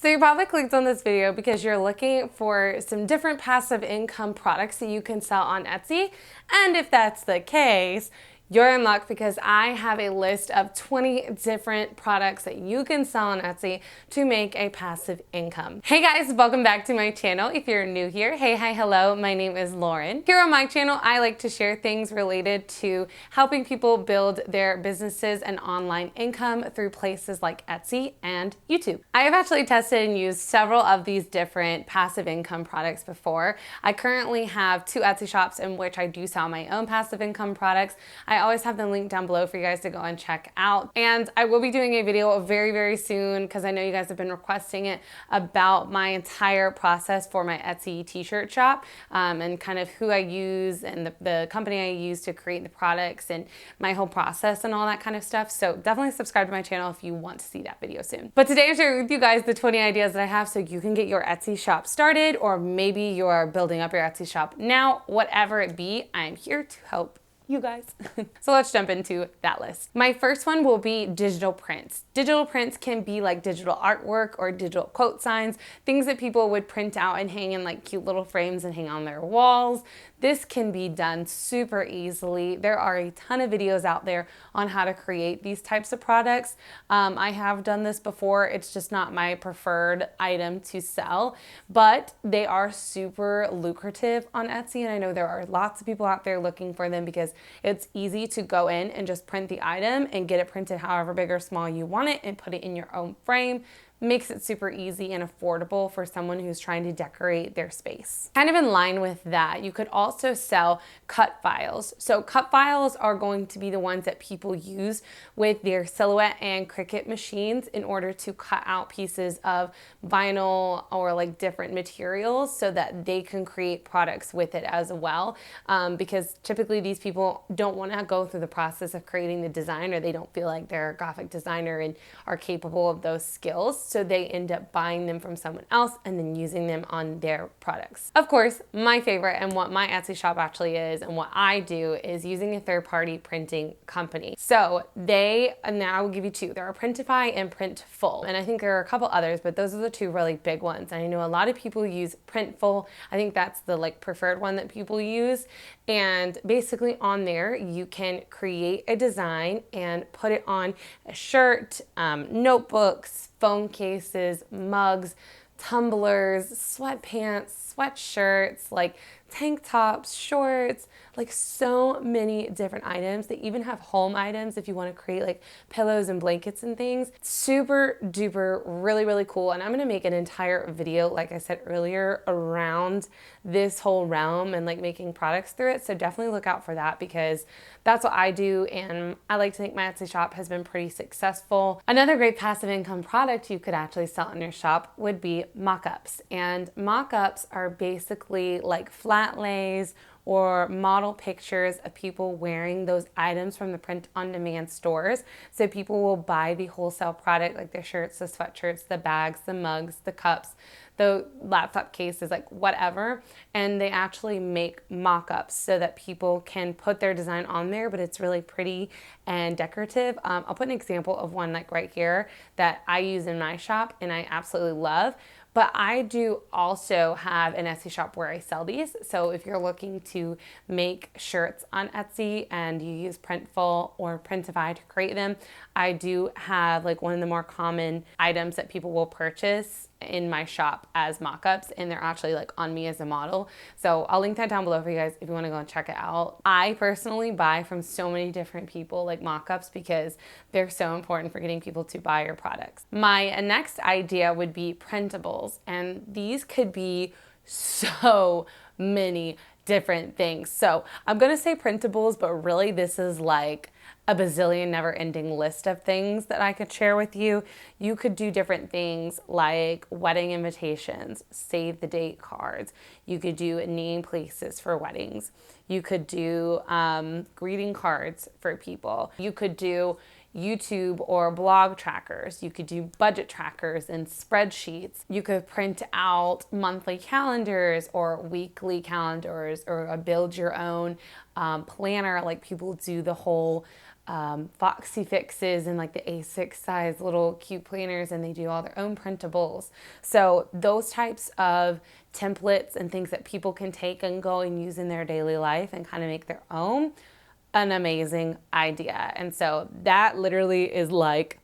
So you probably clicked on this video because you're looking for some different passive income products that you can sell on Etsy. And if that's the case, you're in luck because I have a list of 20 different products that you can sell on Etsy to make a passive income. Hey guys, welcome back to my channel. If you're new here, hey, hi, hello, my name is Lauren. Here on my channel, I like to share things related to helping people build their businesses and online income through places like Etsy and YouTube. I have actually tested and used several of these different passive income products before. I currently have 2 Etsy shops in which I do sell my own passive income products. I always have them linked down below for you guys to go and check out. And I will be doing a video very, very soon because I know you guys have been requesting it about my entire process for my Etsy t-shirt shop and kind of who I use and the company I use to create the products and my whole process and all that kind of stuff. So definitely subscribe to my channel if you want to see that video soon. But today I'm sharing with you guys the 20 ideas that I have so you can get your Etsy shop started, or maybe you're building up your Etsy shop now. Whatever it be, I'm here to help you guys. So let's jump into that list. My first one will be digital prints. Digital prints can be like digital artwork or digital quote signs, things that people would print out and hang in like cute little frames and hang on their walls. This can be done super easily. There are a ton of videos out there on how to create these types of products. I have done this before. It's just not my preferred item to sell, but they are super lucrative on Etsy. And I know there are lots of people out there looking for them because it's easy to go in and just print the item and get it printed however big or small you want it and put it in your own frame. Makes it super easy and affordable for someone who's trying to decorate their space. Kind of in line with that, you could also sell cut files. So cut files are going to be the ones that people use with their Silhouette and Cricut machines in order to cut out pieces of vinyl or like different materials so that they can create products with it as well. Because typically these people don't want to go through the process of creating the design, or they don't feel like they're a graphic designer and are capable of those skills. So they end up buying them from someone else and then using them on their products. Of course, my favorite and what my Etsy shop actually is and what I do is using a third-party printing company. So and I will give you 2. There are Printify and Printful. And I think there are a couple others, but those are the 2 really big ones. And I know a lot of people use Printful. I think that's the like preferred one that people use. And basically on there, you can create a design and put it on a shirt, notebooks, phone cases, mugs, tumblers, sweatpants, sweatshirts, like tank tops, shorts, like so many different items. They even have home items if you want to create like pillows and blankets and things. Super duper, really, really cool. And I'm going to make an entire video, like I said earlier, around this whole realm and like making products through it. So definitely look out for that because that's what I do. And I like to think my Etsy shop has been pretty successful. Another great passive income product you could actually sell in your shop would be Mockups. And Mockups are basically like flat lays or model pictures of people wearing those items from the print-on-demand stores. So people will buy the wholesale product, like the shirts, the sweatshirts, the bags, the mugs, the cups, the laptop cases, like whatever, and they actually make mock-ups so that people can put their design on there, but it's really pretty and decorative. I'll put an example of one like right here that I use in my shop and I absolutely love. But I do also have an Etsy shop where I sell these. So if you're looking to make shirts on Etsy and you use Printful or Printify to create them, I do have like one of the more common items that people will purchase in my shop as mock-ups, and they're actually like on me as a model. So I'll link that down below for you guys if you want to go and check it out. I personally buy from so many different people like mock-ups because they're so important for getting people to buy your products. My next idea would be printables, and these could be so many different things. So I'm gonna say printables, but really this is like a bazillion never-ending list of things that I could share with you. You could do different things like wedding invitations, save the date cards. You could do name places for weddings. You could do greeting cards for people. You could do YouTube or blog trackers. You could do budget trackers and spreadsheets. You could print out monthly calendars or weekly calendars or build your own planner. Like people do the whole Foxy Fixes and like the A6 size little cute planners, and they do all their own printables. So those types of templates and things that people can take and go and use in their daily life and kind of make their own, an amazing idea. And so that literally is like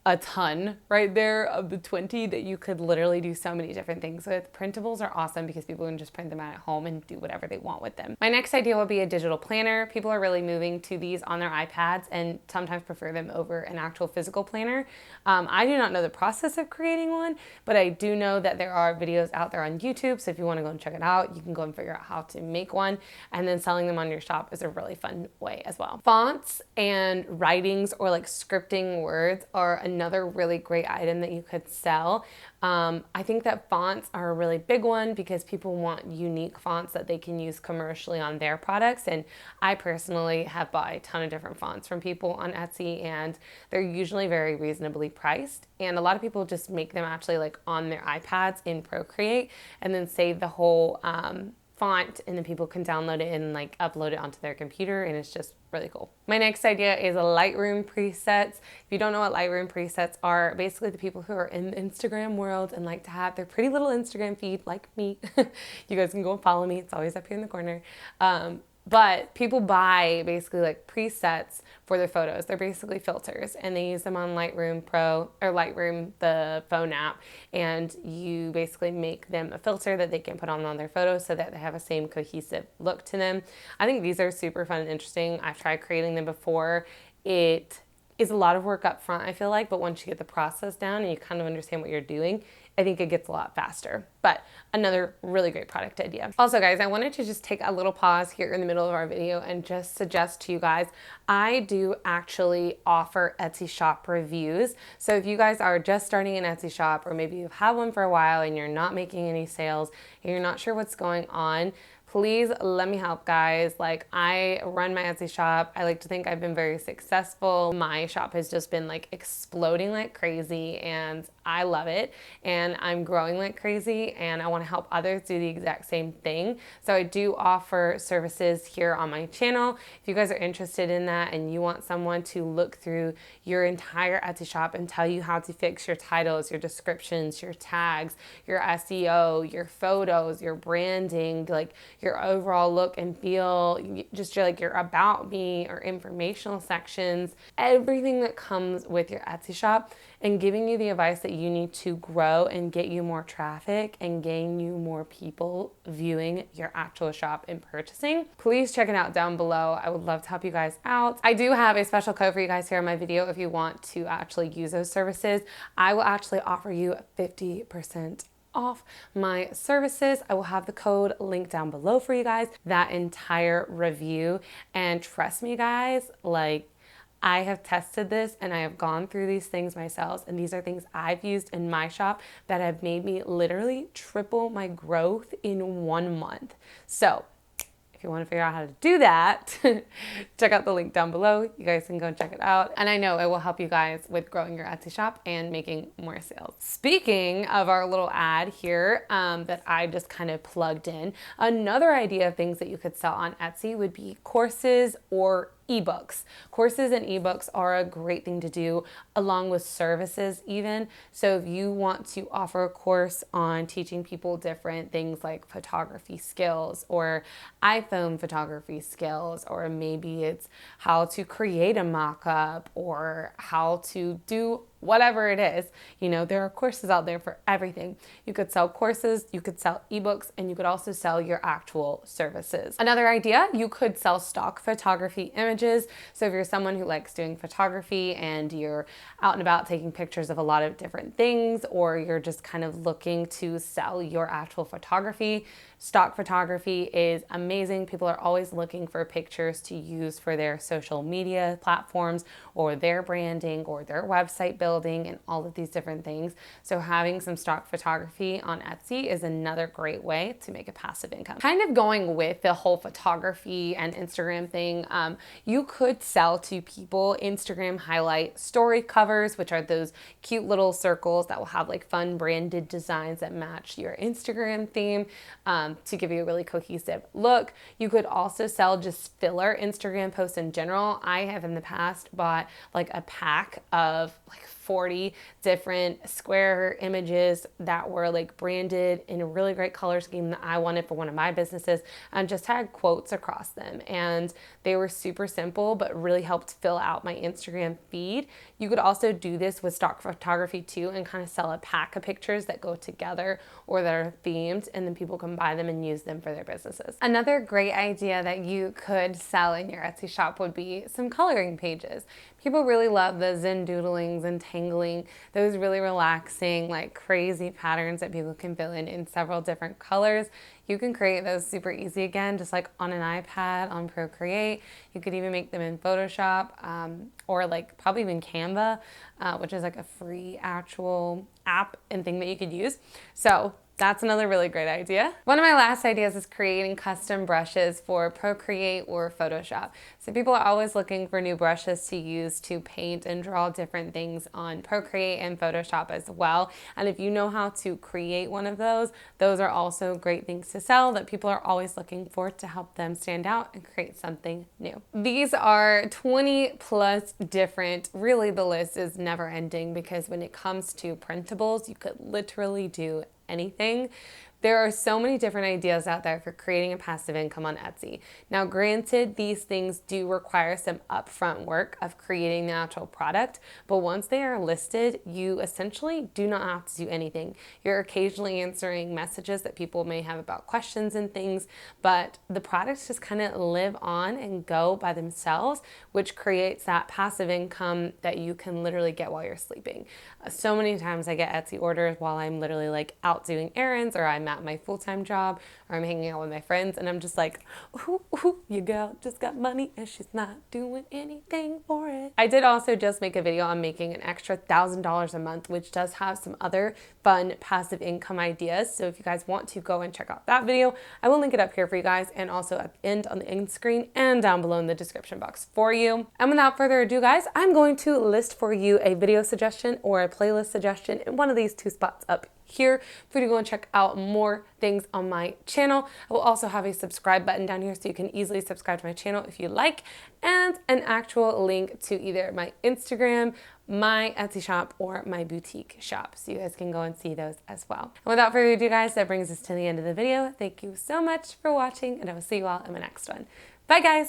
a ton right there of the 20 that you could literally do so many different things with. Printables are awesome because people can just print them out at home and do whatever they want with them. My next idea would be a digital planner. People are really moving to these on their iPads and sometimes prefer them over an actual physical planner. I do not know the process of creating one, but I do know that there are videos out there on YouTube. So if you want to go and check it out, you can go and figure out how to make one, and then selling them on your shop is a really fun way as well. Fonts and writings or like scripting words are another really great item that you could sell. I think that fonts are a really big one because people want unique fonts that they can use commercially on their products. And I personally have bought a ton of different fonts from people on Etsy, and they're usually very reasonably priced. And a lot of people just make them actually like on their iPads in Procreate and then save the whole font, and then people can download it and like upload it onto their computer, and it's just really cool. My next idea is Lightroom presets. If you don't know what Lightroom presets are, basically the people who are in the Instagram world and like to have their pretty little Instagram feed like me. You guys can go and follow me. It's always up here in the corner. But people buy basically like presets for their photos. They're basically filters, and they use them on Lightroom Pro or Lightroom, the phone app, and you basically make them a filter that they can put on their photos so that they have a same cohesive look to them. I think these are super fun and interesting. I've tried creating them before. It is a lot of work up front, I feel like, but once you get the process down and you kind of understand what you're doing, I think it gets a lot faster. But another really great product idea. Also, guys, I wanted to just take a little pause here in the middle of our video and just suggest to you guys, I do actually offer Etsy shop reviews. So if you guys are just starting an Etsy shop, or maybe you've had one for a while and you're not making any sales and you're not sure what's going on, please let me help, guys. Like, I run my Etsy shop. I like to think I've been very successful. My shop has just been like exploding like crazy, and I love it. And I'm growing like crazy, and I want to help others do the exact same thing. So I do offer services here on my channel. If you guys are interested in that and you want someone to look through your entire Etsy shop and tell you how to fix your titles, your descriptions, your tags, your SEO, your photos, your branding, like your overall look and feel, just your about me or informational sections, everything that comes with your Etsy shop, and giving you the advice that you need to grow and get you more traffic and gain you more people viewing your actual shop and purchasing, please check it out down below. I would love to help you guys out. I do have a special code for you guys here in my video if you want to actually use those services. I will actually offer you 50% off my services. I will have the code linked down below for you guys, that entire review. And trust me, guys, like, I have tested this and I have gone through these things myself, and these are things I've used in my shop that have made me literally triple my growth in 1 month. So if you want to figure out how to do that, check out the link down below. You guys can go and check it out. And I know it will help you guys with growing your Etsy shop and making more sales. Speaking of our little ad here that I just kind of plugged in, another idea of things that you could sell on Etsy would be courses or ebooks. Courses and ebooks are a great thing to do along with services even. So if you want to offer a course on teaching people different things like photography skills or iPhone photography skills, or maybe it's how to create a mock-up or how to do whatever it is, you know, there are courses out there for everything. You could sell courses, you could sell ebooks, and you could also sell your actual services. Another idea, you could sell stock photography images. So if you're someone who likes doing photography and you're out and about taking pictures of a lot of different things, or you're just kind of looking to sell your actual photography, stock photography is amazing. People are always looking for pictures to use for their social media platforms or their branding or their website building. building and all of these different things. So having some stock photography on Etsy is another great way to make a passive income. Kind of going with the whole photography and Instagram thing, you could sell to people Instagram highlight story covers, which are those cute little circles that will have like fun branded designs that match your Instagram theme to give you a really cohesive look. You could also sell just filler Instagram posts in general. I have in the past bought like a pack of like 40 different square images that were like branded in a really great color scheme that I wanted for one of my businesses, and just had quotes across them. And they were super simple, but really helped fill out my Instagram feed. You could also do this with stock photography too, and kind of sell a pack of pictures that go together or that are themed, and then people can buy them and use them for their businesses. Another great idea that you could sell in your Etsy shop would be some coloring pages. People really love the zen doodlings and tangling, those really relaxing, like crazy patterns that people can fill in several different colors. You can create those super easy again, just like on an iPad, on Procreate. You could even make them in Photoshop or like probably even Canva, which is like a free actual app and thing that you could use. So that's another really great idea. One of my last ideas is creating custom brushes for Procreate or Photoshop. So people are always looking for new brushes to use to paint and draw different things on Procreate and Photoshop as well. And if you know how to create one of those are also great things to sell that people are always looking for to help them stand out and create something new. These are 20 plus different, really the list is never ending, because when it comes to printables, you could literally do anything. There are so many different ideas out there for creating a passive income on Etsy. Now, granted, these things do require some upfront work of creating the actual product, but once they are listed, you essentially do not have to do anything. You're occasionally answering messages that people may have about questions and things, but the products just kind of live on and go by themselves, which creates that passive income that you can literally get while you're sleeping. So many times I get Etsy orders while I'm literally like out doing errands, or I'm at my full-time job, or I'm hanging out with my friends, and I'm just like, ooh, your girl just got money and she's not doing anything for it. I did also just make a video on making an extra $1,000 a month, which does have some other fun passive income ideas. So if you guys want to go and check out that video, I will link it up here for you guys, and also at the end on the end screen and down below in the description box for you. And without further ado, guys, I'm going to list for you a video suggestion or a playlist suggestion in one of these two spots up here for you to go and check out more things on my channel. I will also have a subscribe button down here so you can easily subscribe to my channel if you like, and an actual link to either my Instagram, my Etsy shop, or my boutique shop, so you guys can go and see those as well. And without further ado, guys, that brings us to the end of the video. Thank you so much for watching, and I will see you all in my next one. Bye, guys.